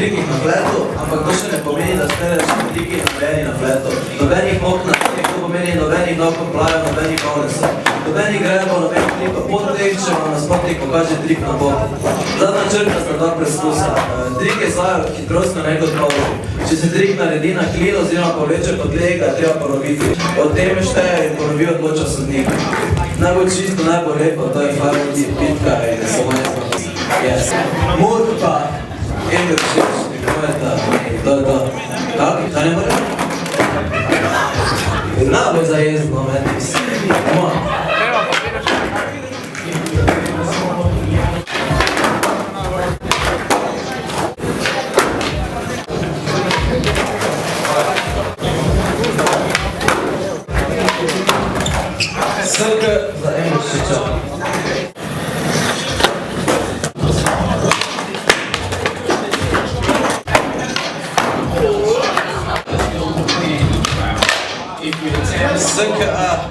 trikih na fletu, ampak to še ne pomeni, da steleš triki narejeni na fletu. Nobenih nok na tek, to pomeni nobenih nok plajo, nobenih konesov. Nobenih grebo, nobenih trikov. Po teh, če vam nasprotnik pokaže trik na bok. Zadnja črka sta dva preskusa. Trik je zvajo hitrostno nekot povedi. Če se trik naredi na klin oziroma povleče pod leg, ga treba ponoviti. Od teme šteje in ponovi odloča sodnik. Najbolj čisto, najbolj lepo, to je farmiti pitka in samo ne znam. Yes. Mur pa Emil Šešnik, to je to. Kako? Kaj ne more? Najbolj zajezdno, metis. Come on. SK za Emil Šešnik. SKA.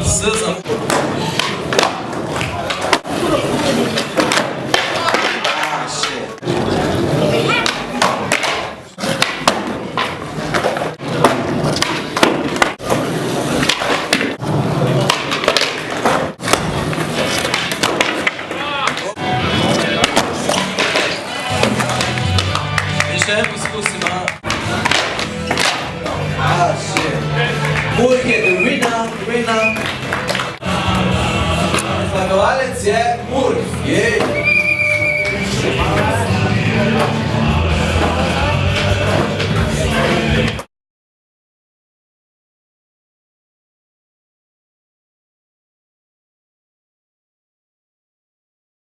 S za Še en poskus ima. Murk je the winner. Zmagovalec je Murk. Jej.